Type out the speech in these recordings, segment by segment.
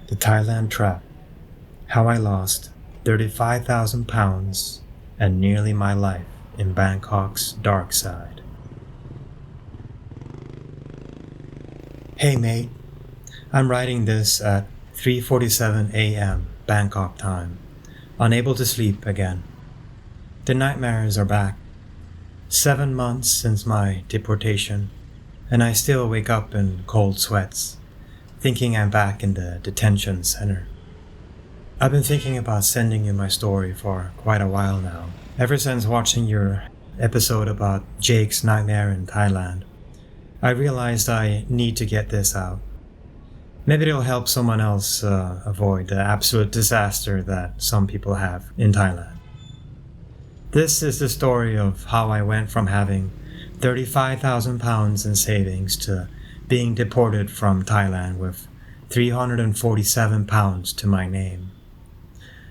The Thailand Trap. How I lost 35,000 pounds and nearly my life in Bangkok's dark side. Hey mate, I'm writing this at 3:47 a.m. Bangkok time, unable to sleep again. The nightmares are back. 7 months since my deportation, and I still wake up in cold sweats, thinking I'm back in the detention center. I've been thinking about sending you my story for quite a while now, ever since watching your episode about Jake's nightmare in Thailand. I realized I need to get this out. Maybe it'll help someone else avoid the absolute disaster that some people have in Thailand. This is the story of how I went from having 35,000 pounds in savings to being deported from Thailand with 347 pounds to my name.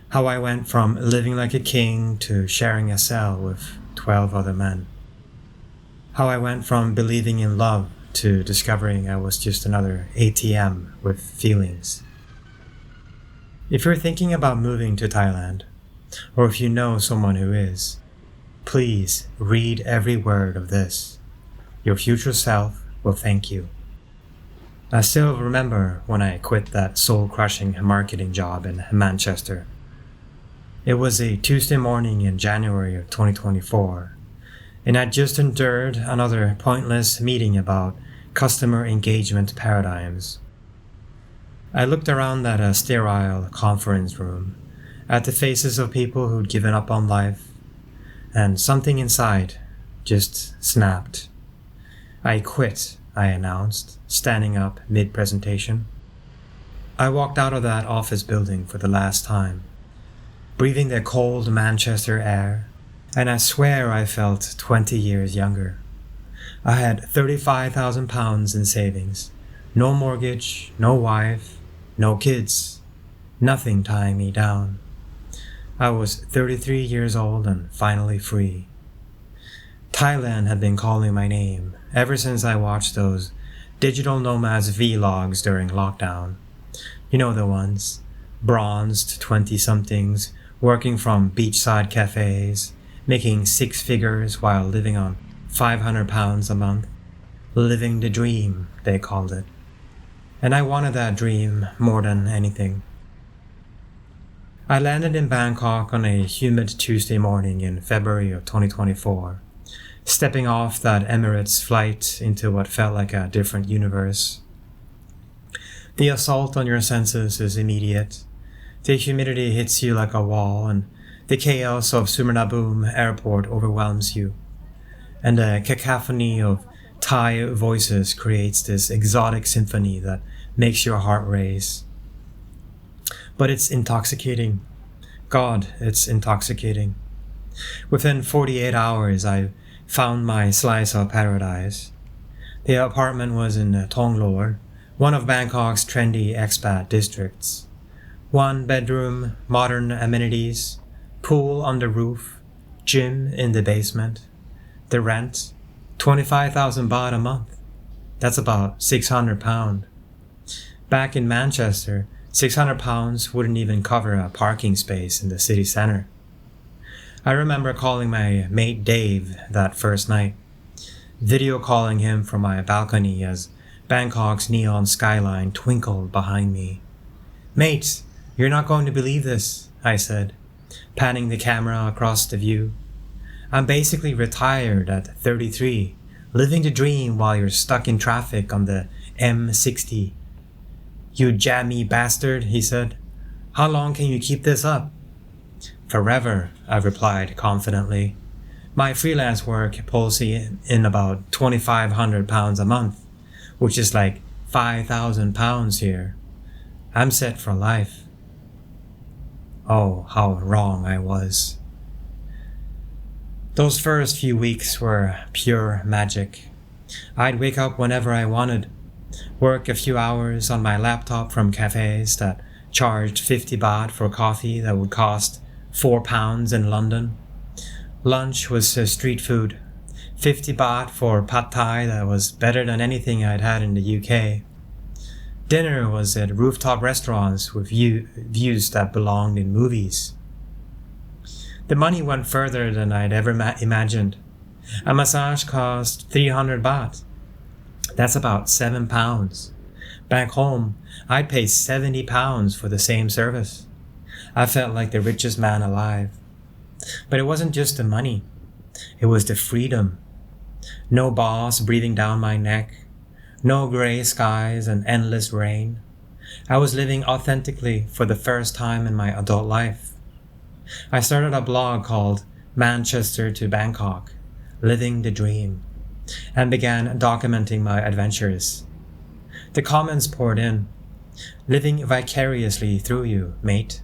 How I went from living like a king to sharing a cell with 12 other men. How I went from believing in love to discovering I was just another ATM with feelings. If you're thinking about moving to Thailand, or if you know someone who is, please read every word of this. Your future self will thank you. I still remember when I quit that soul-crushing marketing job in Manchester. It was a Tuesday morning in January of 2024, and I'd just endured another pointless meeting about customer engagement paradigms. I looked around that sterile conference room at the faces of people who'd given up on life, and something inside just snapped. I quit, I announced, standing up mid-presentation. I walked out of that office building for the last time, breathing the cold Manchester air, and I swear I felt 20 years younger. I had 35,000 pounds in savings, no mortgage, no wife, no kids, nothing tying me down. I was 33 years old and finally free. Thailand had been calling my name ever since I watched those digital nomads vlogs during lockdown. You know the ones, bronzed 20-somethings working from beachside cafes, making 6 figures while living on 500 pounds a month. Living the dream, they called it. And I wanted that dream more than anything. I landed in Bangkok on a humid Tuesday morning in February of 2024, stepping off that Emirates flight into what felt like a different universe. The assault on your senses is immediate. The humidity hits you like a wall, and the chaos of Suvarnabhumi airport overwhelms you. And a cacophony of Thai voices creates this exotic symphony that makes your heart race. But it's intoxicating. God, it's intoxicating. Within 48 hours, I found my slice of paradise. The apartment was in Thong Lor, one of Bangkok's trendy expat districts. 1 bedroom, modern amenities, pool on the roof, gym in the basement. The rent, 25,000 baht a month. That's about 600 pounds. Back in Manchester, 600 pounds wouldn't even cover a parking space in the city center. I remember calling my mate Dave that first night, video calling him from my balcony as Bangkok's neon skyline twinkled behind me. "Mate, you're not going to believe this," I said, panning the camera across the view. "I'm basically retired at 33, living the dream while you're stuck in traffic on the M60. "You jammy bastard," he said. "How long can you keep this up?" "Forever," I replied confidently. "My freelance work pulls in about 2,500 pounds a month, which is like 5,000 pounds here. I'm set for life." Oh, how wrong I was. Those first few weeks were pure magic. I'd wake up whenever I wanted, work a few hours on my laptop from cafes that charged 50 baht for coffee that would cost 4 pounds in London. Lunch was street food, 50 baht for pad thai that was better than anything I'd had in the UK. Dinner was at rooftop restaurants with views that belonged in movies. The money went further than I'd ever imagined. A massage cost 300 baht. That's about £7. Back home, I'd pay £70 for the same service. I felt like the richest man alive. But it wasn't just the money. It was the freedom. No boss breathing down my neck. No gray skies and endless rain. I was living authentically for the first time in my adult life. I started a blog called Manchester to Bangkok, Living the Dream, and began documenting my adventures. The comments poured in. Living vicariously through you, mate.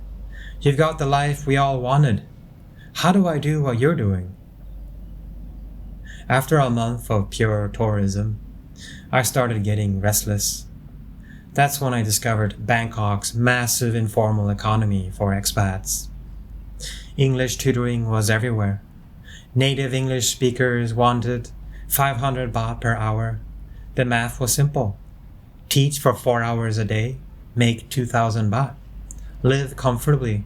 You've got the life we all wanted. How do I do what you're doing? After a month of pure tourism, I started getting restless. That's when I discovered Bangkok's massive informal economy for expats. English tutoring was everywhere. Native English speakers wanted 500 baht per hour. The math was simple. Teach for 4 hours a day, make 2,000 baht. Live comfortably.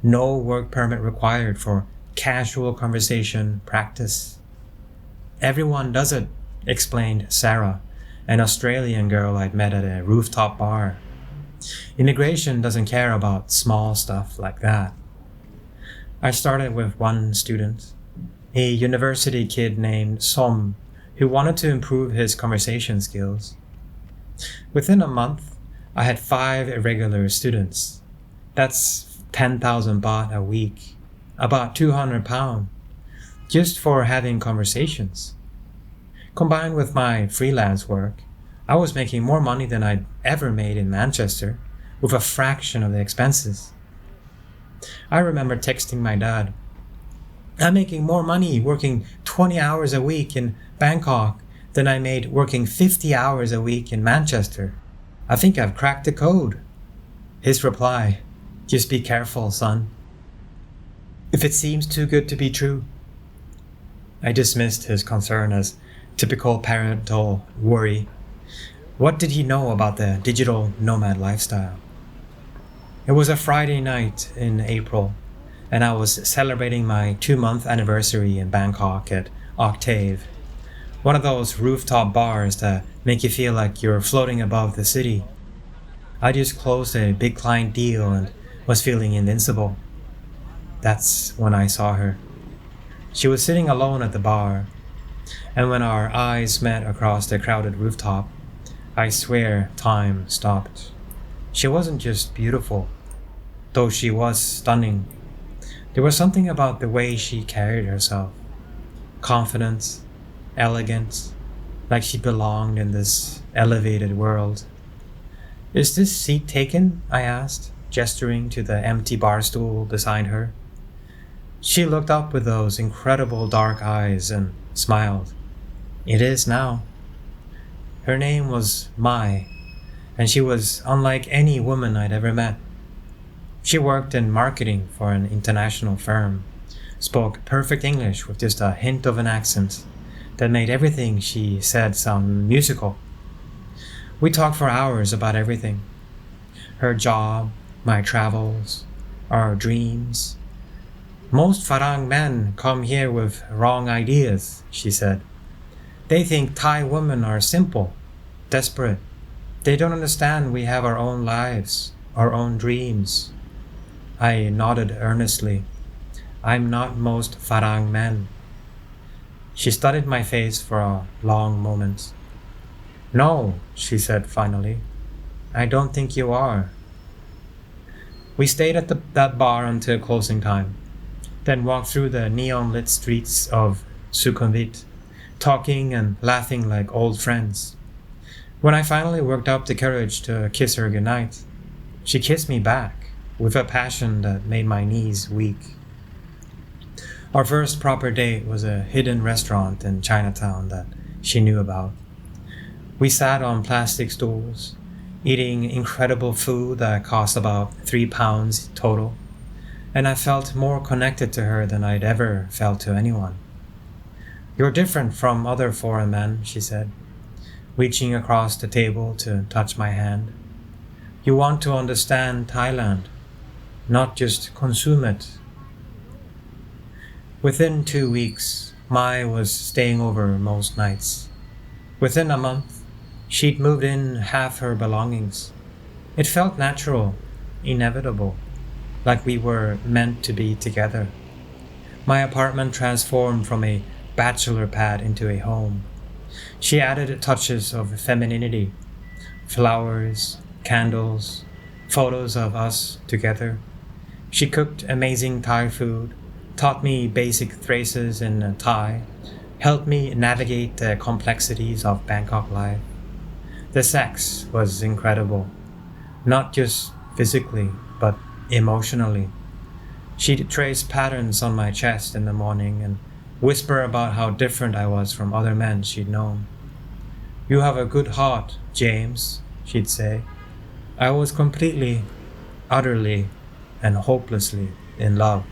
No work permit required for casual conversation practice. Everyone does it, explained Sarah, an Australian girl I'd met at a rooftop bar. Immigration doesn't care about small stuff like that. I started with one student, a university kid named Som, who wanted to improve his conversation skills. Within a month, I had 5 irregular students. That's 10,000 baht a week, about £200, just for having conversations. Combined with my freelance work, I was making more money than I'd ever made in Manchester, with a fraction of the expenses. I remember texting my dad, I'm making more money working 20 hours a week in Bangkok than I made working 50 hours a week in Manchester. I think I've cracked the code. His reply, just be careful, son. If it seems too good to be true. I dismissed his concern as typical parental worry. What did he know about the digital nomad lifestyle? It was a Friday night in April, and I was celebrating my 2-month anniversary in Bangkok at Octave, one of those rooftop bars that make you feel like you're floating above the city. I just closed a big client deal and was feeling invincible. That's when I saw her. She was sitting alone at the bar, and when our eyes met across the crowded rooftop, I swear time stopped. She wasn't just beautiful, though she was stunning. There was something about the way she carried herself. Confident, elegant, like she belonged in this elevated world. Is this seat taken? I asked, gesturing to the empty bar stool beside her. She looked up with those incredible dark eyes and smiled. It is now. Her name was Mai, and she was unlike any woman I'd ever met. She worked in marketing for an international firm, spoke perfect English with just a hint of an accent that made everything she said sound musical. We talked for hours about everything. Her job, my travels, our dreams. Most Farang men come here with wrong ideas, she said. They think Thai women are simple, desperate. They don't understand we have our own lives, our own dreams. I nodded earnestly. I'm not most Farang men. She studied my face for a long moment. No, she said finally. I don't think you are. We stayed at that bar until closing time, then walked through the neon-lit streets of Sukhumvit, talking and laughing like old friends. When I finally worked up the courage to kiss her goodnight, she kissed me back with a passion that made my knees weak. Our first proper date was a hidden restaurant in Chinatown that she knew about. We sat on plastic stools, eating incredible food that cost about £3 total, and I felt more connected to her than I'd ever felt to anyone. You're different from other foreign men, she said, reaching across the table to touch my hand. You want to understand Thailand, not just consume it. Within 2 weeks, Mai was staying over most nights. Within a month, she'd moved in half her belongings. It felt natural, inevitable, like we were meant to be together. My apartment transformed from a bachelor pad into a home. She added touches of femininity, flowers, candles, photos of us together. She cooked amazing Thai food, taught me basic phrases in Thai, helped me navigate the complexities of Bangkok life. The sex was incredible, not just physically, but emotionally. She'd trace patterns on my chest in the morning and whisper about how different I was from other men she'd known. "You have a good heart, James," she'd say. I was completely, utterly, and hopelessly in love.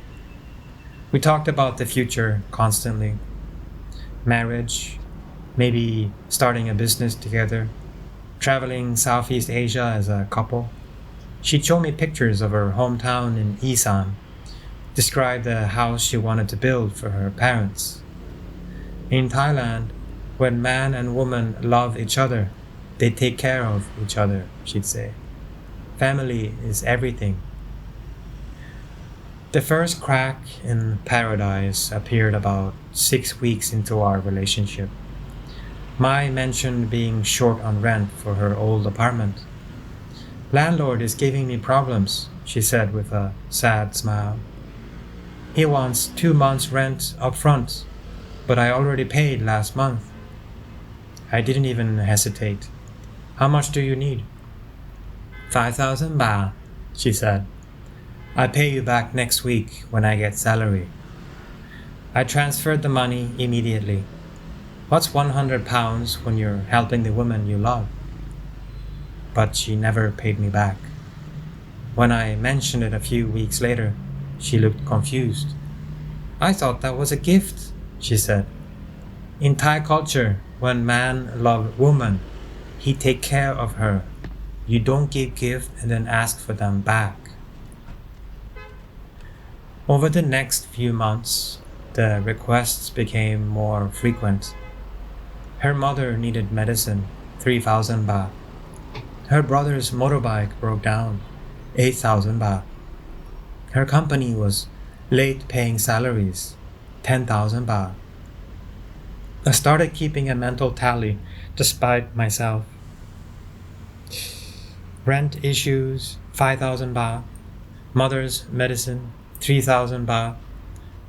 We talked about the future constantly. Marriage, maybe starting a business together, traveling Southeast Asia as a couple. She'd show me pictures of her hometown in Isan, describe the house she wanted to build for her parents. In Thailand, when man and woman love each other, they take care of each other, she'd say. Family is everything. The first crack in paradise appeared about 6 weeks into our relationship. Mai mentioned being short on rent for her old apartment. "Landlord is giving me problems," she said with a sad smile. "He wants 2 months' rent up front, but I already paid last month." I didn't even hesitate. "How much do you need?" 5,000 baht, she said. "I'll pay you back next week when I get salary." I transferred the money immediately. What's 100 pounds when you're helping the woman you love? But she never paid me back. When I mentioned it a few weeks later, she looked confused. "I thought that was a gift," she said. "In Thai culture, when man love woman, he take care of her. You don't give gift and then ask for them back." Over the next few months, the requests became more frequent. Her mother needed medicine, 3,000 baht. Her brother's motorbike broke down, 8,000 baht. Her company was late paying salaries, 10,000 baht. I started keeping a mental tally despite myself. Rent issues, 5,000 baht. Mother's medicine, 3,000 baht.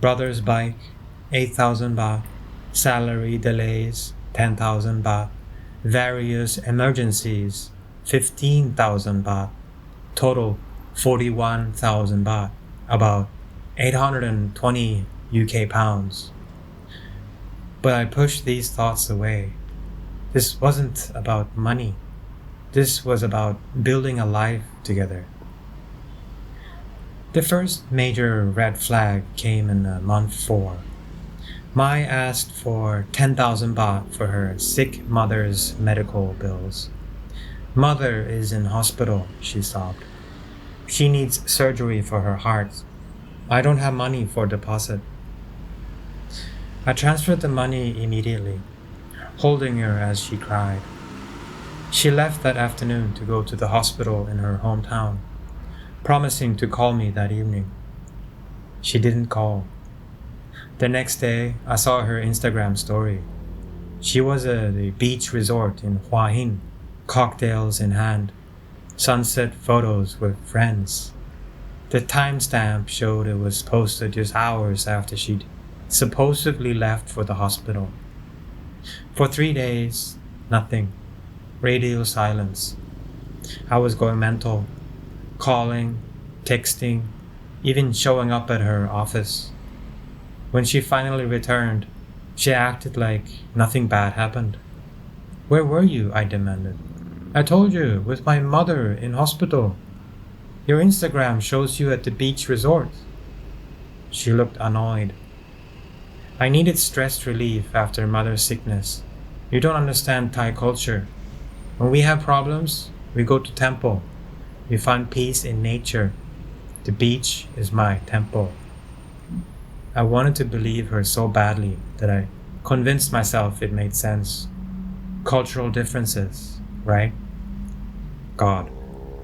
Brother's bike, 8,000 baht. Salary delays, 10,000 baht. Various emergencies, 15,000 baht. Total, 41,000 baht, about 820 UK pounds. But I pushed these thoughts away. This wasn't about money. This was about building a life together. The first major red flag came in month 4. Mai asked for 10,000 baht for her sick mother's medical bills. "Mother is in hospital," she sobbed. "She needs surgery for her heart. I don't have money for deposit." I transferred the money immediately, holding her as she cried. She left that afternoon to go to the hospital in her hometown, promising to call me that evening. She didn't call. The next day, I saw her Instagram story. She was at the beach resort in Hua Hin, cocktails in hand, sunset photos with friends. The timestamp showed it was posted just hours after she'd supposedly left for the hospital. For 3 days, nothing. Radio silence. I was going mental, calling, texting, even showing up at her office. When she finally returned, she acted like nothing bad happened. "Where were you?" I demanded. "I told you, with my mother in hospital. Your Instagram shows you at the beach resort." She looked annoyed. "I needed stress relief after mother's sickness. You don't understand Thai culture. When we have problems, we go to temple. We find peace in nature. The beach is my temple. I wanted to believe her so badly that I convinced myself it made sense. Cultural differences, right? God,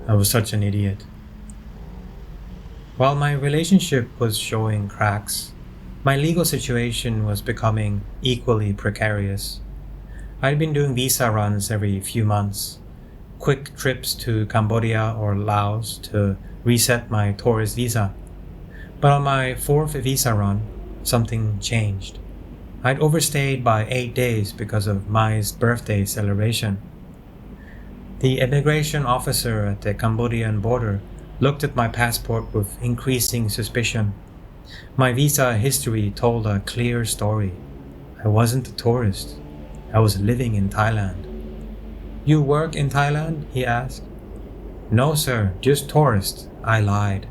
I was such an idiot. While my relationship was showing cracks, my legal situation was becoming equally precarious. I'd been doing visa runs every few months, quick trips to Cambodia or Laos to reset my tourist visa. But on my fourth visa run, something changed. I'd overstayed by 8 days because of Mai's birthday celebration. The immigration officer at the Cambodian border looked at my passport with increasing suspicion. My visa history told a clear story. I wasn't a tourist. I was living in Thailand. You work in Thailand? He asked. No, sir, just tourist, I lied,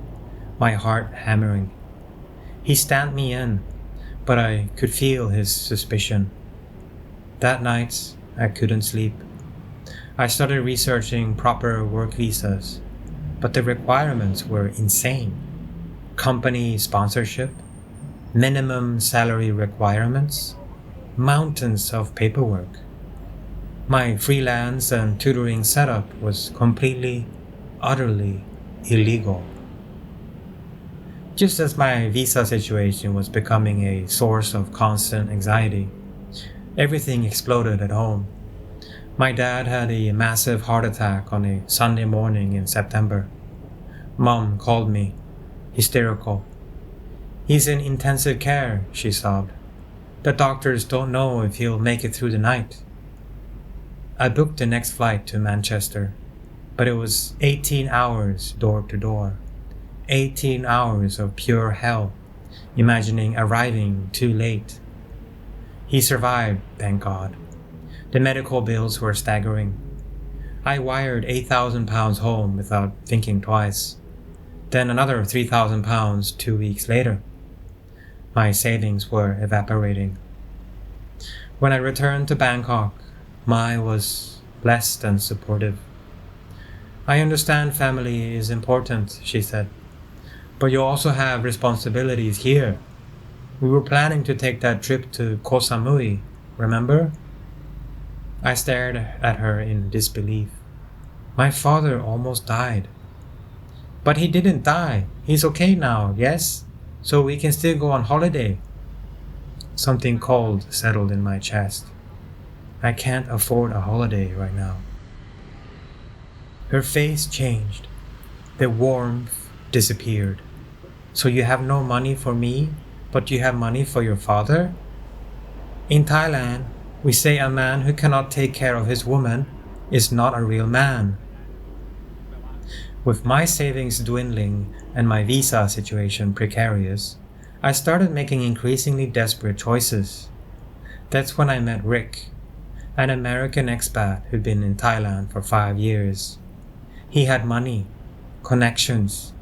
my heart hammering. He stamped me in, but I could feel his suspicion. That night, I couldn't sleep. I started researching proper work visas, but the requirements were insane. Company sponsorship, minimum salary requirements, mountains of paperwork. My freelance and tutoring setup was completely, utterly illegal. Just as my visa situation was becoming a source of constant anxiety, everything exploded at home. My dad had a massive heart attack on a Sunday morning in September. Mom called me, hysterical. He's in intensive care, she sobbed. The doctors don't know if he'll make it through the night. I booked the next flight to Manchester, but it was 18 hours door to door. 18 hours of pure hell, imagining arriving too late. He survived, thank God. The medical bills were staggering. I wired £8,000 home without thinking twice. Then another £3,000 2 weeks later. My savings were evaporating. When I returned to Bangkok, Mai was blessed and supportive. I understand family is important, she said, but you also have responsibilities here. We were planning to take that trip to Koh Samui, remember? I stared at her in disbelief. My father almost died. But he didn't die. He's okay now, yes? So we can still go on holiday. Something cold settled in my chest. I can't afford a holiday right now. Her face changed. The warmth disappeared. So you have no money for me, but you have money for your father? In Thailand, we say a man who cannot take care of his woman is not a real man. With my savings dwindling and my visa situation precarious, I started making increasingly desperate choices. That's when I met Rick, an American expat who'd been in Thailand for 5 years. He had money, connections,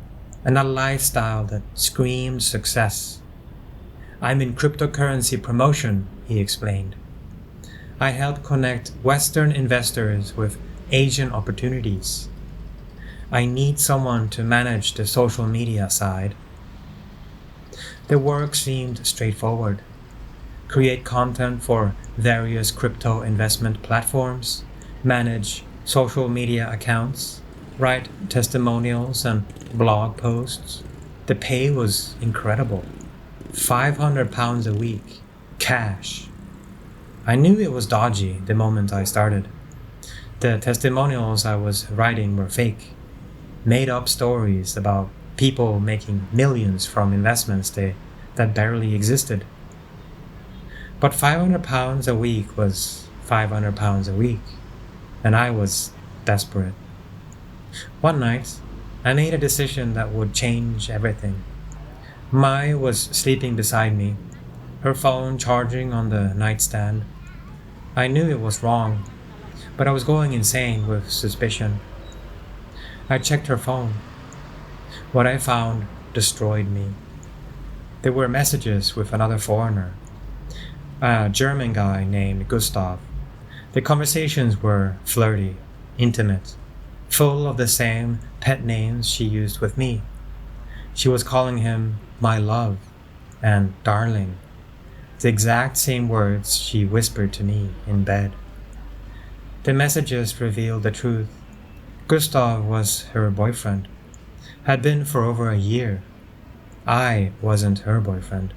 and a lifestyle that screamed success. I'm in cryptocurrency promotion, he explained. I help connect Western investors with Asian opportunities. I need someone to manage the social media side. The work seemed straightforward. Create content for various crypto investment platforms, manage social media accounts, write testimonials and blog posts. The pay was incredible. £500 a week, cash. I knew it was dodgy the moment I started. The testimonials I was writing were fake. Made up stories about people making millions from investments that barely existed. But £500 a week was £500 a week, and I was desperate. One night, I made a decision that would change everything. Mai was sleeping beside me, her phone charging on the nightstand. I knew it was wrong, but I was going insane with suspicion. I checked her phone. What I found destroyed me. There were messages with another foreigner, a German guy named Gustav. The conversations were flirty, intimate, full of the same pet names she used with me. She was calling him my love and darling, the exact same words she whispered to me in bed. The messages revealed the truth. Gustav was her boyfriend, had been for over a year. I wasn't her boyfriend.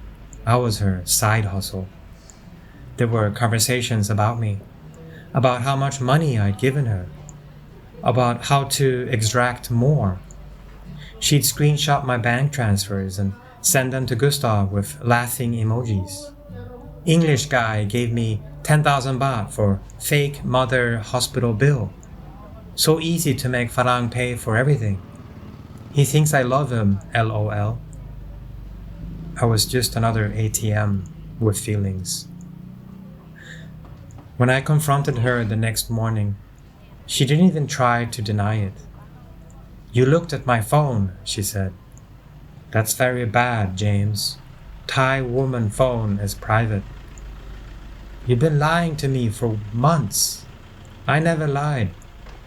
I was her side hustle. There were conversations about me, about how much money I'd given her, about how to extract more. She'd screenshot my bank transfers and send them to Gustav with laughing emojis. English guy gave me 10,000 baht for fake mother hospital bill. So easy to make Farang pay for everything. He thinks I love him, LOL. I was just another ATM with feelings. When I confronted her the next morning, she didn't even try to deny it. You looked at my phone, she said. That's very bad, James. Thai woman phone is private. You've been lying to me for months. I never lied.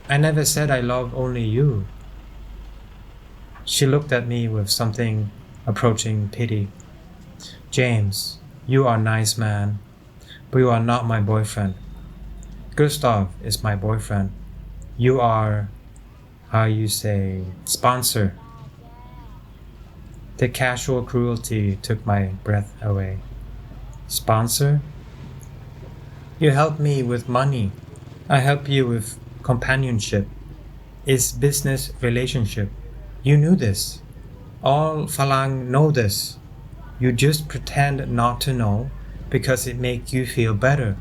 I never said I love only you. She looked at me with something approaching pity. James, you are a nice man, but you are not my boyfriend. Gustav is my boyfriend. You are, sponsor. The casual cruelty took my breath away. Sponsor? You help me with money. I help you with companionship. It's business relationship. You knew this. All Falang know this. You just pretend not to know because it makes you feel better.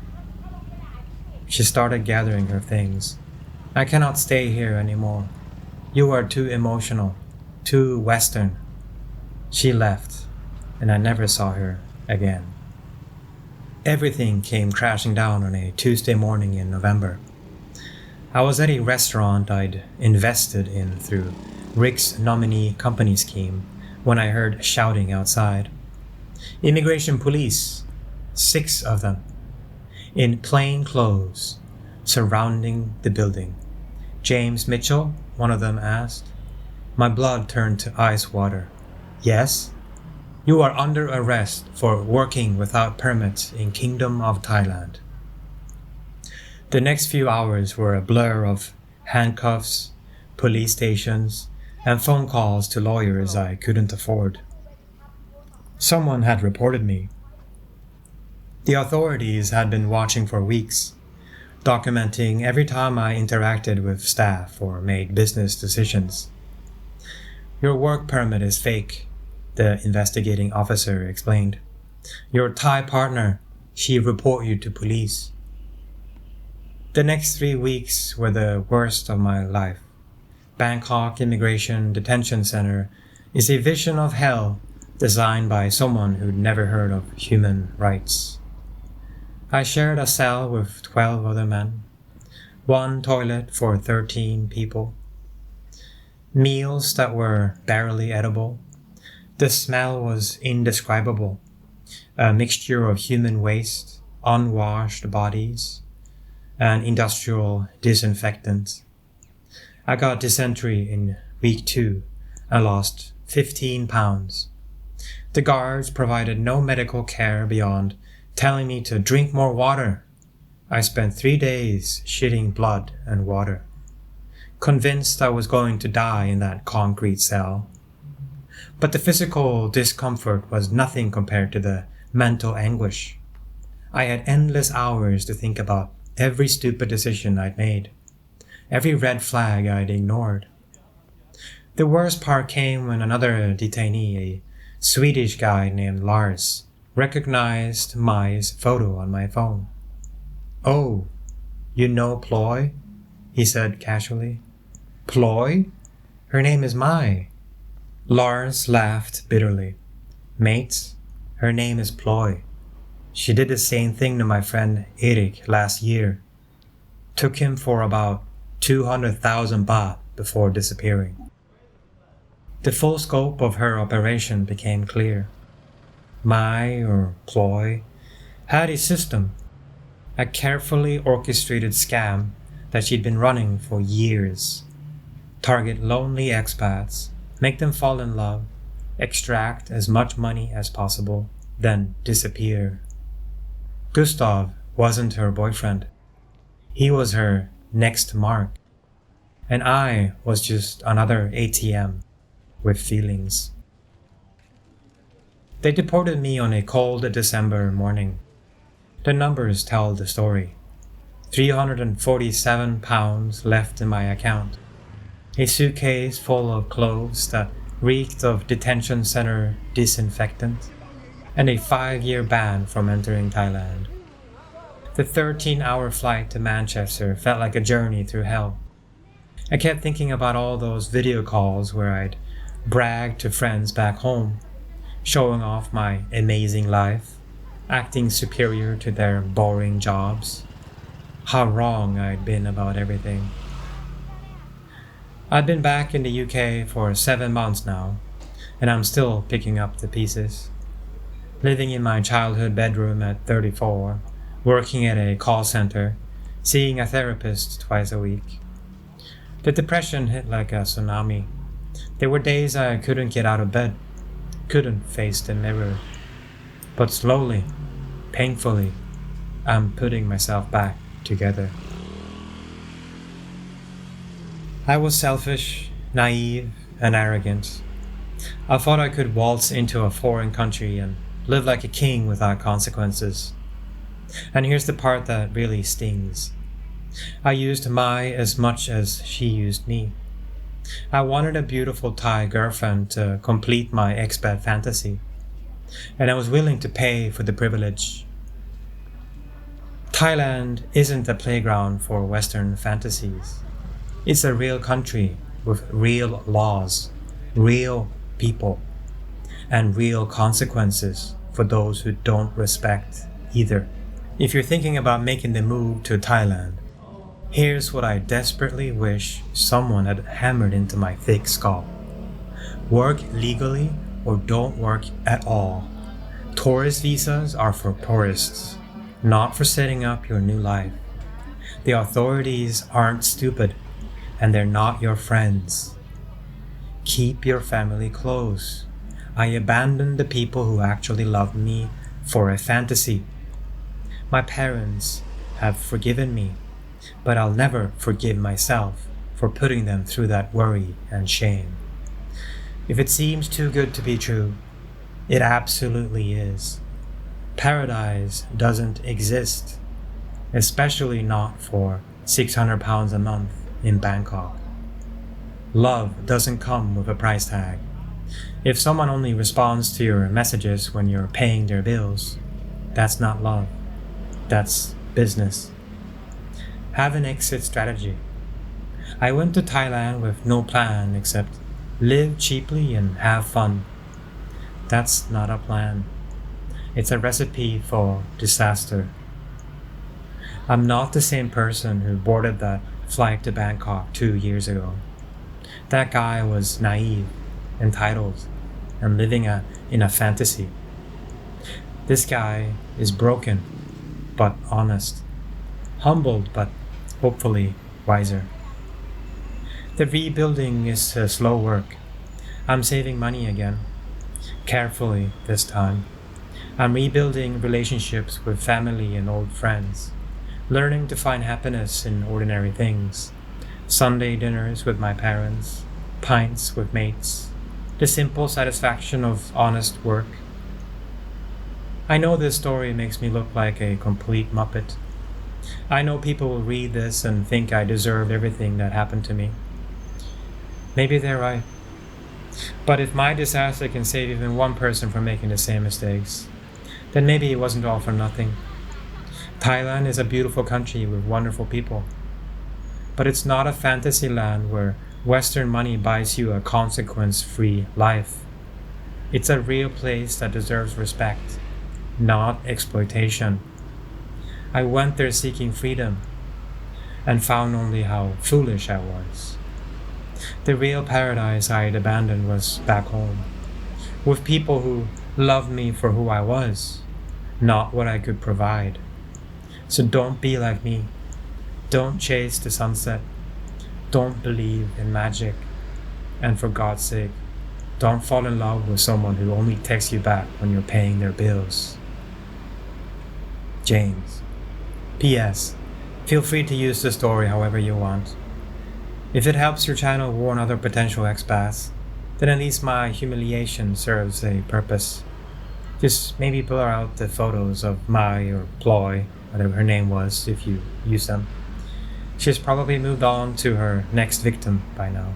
She started gathering her things. I cannot stay here anymore. You are too emotional, too Western. She left, and I never saw her again. Everything came crashing down on a Tuesday morning in November. I was at a restaurant I'd invested in through Rick's nominee company scheme when I heard shouting outside. Immigration police, 6 of them, in plain clothes, surrounding the building. James Mitchell, one of them asked. My blood turned to ice water. Yes? You are under arrest for working without permits in Kingdom of Thailand. The next few hours were a blur of handcuffs, police stations, and phone calls to lawyers I couldn't afford. Someone had reported me. The authorities had been watching for weeks, documenting every time I interacted with staff or made business decisions. Your work permit is fake, the investigating officer explained. Your Thai partner, she report you to police. The next 3 weeks were the worst of my life. Bangkok Immigration Detention Center is a vision of hell designed by someone who'd never heard of human rights. I shared a cell with 12 other men, 1 toilet for 13 people, meals that were barely edible. The smell was indescribable, a mixture of human waste, unwashed bodies, and industrial disinfectant. I got dysentery in week 2 and lost 15 pounds. The guards provided no medical care beyond telling me to drink more water. I spent 3 days shitting blood and water, convinced I was going to die in that concrete cell. But the physical discomfort was nothing compared to the mental anguish. I had endless hours to think about every stupid decision I'd made, every red flag I'd ignored. The worst part came when another detainee, a Swedish guy named Lars, recognized Mai's photo on my phone. Oh, you know Ploy? He said casually. Ploy? Her name is Mai. Lars laughed bitterly. Mate, her name is Ploy. She did the same thing to my friend Erik last year. Took him for about 200,000 baht before disappearing. The full scope of her operation became clear. Mai, or Ploy, had a system, a carefully orchestrated scam that she'd been running for years. target lonely expats, make them fall in love, extract as much money as possible, then disappear. Gustav wasn't her boyfriend. He was her next mark. And I was just another ATM with feelings. They deported me on a cold December morning. The numbers tell the story. 347 pounds left in my account. A suitcase full of clothes that reeked of detention center disinfectant, and a 5-year ban from entering Thailand. The 13-hour flight to Manchester felt like a journey through hell. I kept thinking about all those video calls where I'd brag to friends back home, showing off my amazing life, acting superior to their boring jobs. How wrong I'd been about everything. I'd been back in the UK for 7 months now, and I'm still picking up the pieces. Living in my childhood bedroom at 34, working at a call center, seeing a therapist twice a week. The depression hit like a tsunami. There were days I couldn't get out of bed, couldn't face the mirror. But slowly, painfully, I'm putting myself back together. I was selfish, naive, and arrogant. I thought I could waltz into a foreign country and live like a king without consequences. And here's the part that really stings. I used Mai as much as she used me. I wanted a beautiful Thai girlfriend to complete my expat fantasy, and I was willing to pay for the privilege. Thailand isn't a playground for Western fantasies. It's a real country with real laws, real people, and real consequences for those who don't respect either. If you're thinking about making the move to Thailand, here's what I desperately wish someone had hammered into my thick skull. Work legally or don't work at all. Tourist visas are for tourists, not for setting up your new life. The authorities aren't stupid, and they're not your friends. Keep your family close. I abandoned the people who actually loved me for a fantasy. My parents have forgiven me, but I'll never forgive myself for putting them through that worry and shame. If it seems too good to be true, it absolutely is. Paradise doesn't exist, especially not for 600 pounds a month in Bangkok. Love doesn't come with a price tag. If someone only responds to your messages when you're paying their bills, that's not love. That's business. Have an exit strategy. I went to Thailand with no plan except live cheaply and have fun. That's not a plan. It's a recipe for disaster. I'm not the same person who boarded that flight to Bangkok 2 years ago. That guy was naive, entitled, and living in a fantasy. This guy is broken, but honest, humbled, but hopefully wiser. The rebuilding is slow work. I'm saving money again, carefully this time. I'm rebuilding relationships with family and old friends, learning to find happiness in ordinary things. Sunday dinners with my parents, pints with mates, the simple satisfaction of honest work. I know this story makes me look like a complete muppet. I know people will read this and think I deserved everything that happened to me. Maybe they're right. But if my disaster can save even one person from making the same mistakes, then maybe it wasn't all for nothing. Thailand is a beautiful country with wonderful people. But it's not a fantasy land where Western money buys you a consequence-free life. It's a real place that deserves respect, not exploitation. I went there seeking freedom and found only how foolish I was. The real paradise I had abandoned was back home, with people who loved me for who I was, not what I could provide. So don't be like me. Don't chase the sunset. Don't believe in magic. And for God's sake, don't fall in love with someone who only texts you back when you're paying their bills. James. P.S. Feel free to use the story however you want. If it helps your channel warn other potential expats, then at least my humiliation serves a purpose. Just maybe blur out the photos of Mai or Ploy, whatever her name was, if you use them. She's probably moved on to her next victim by now.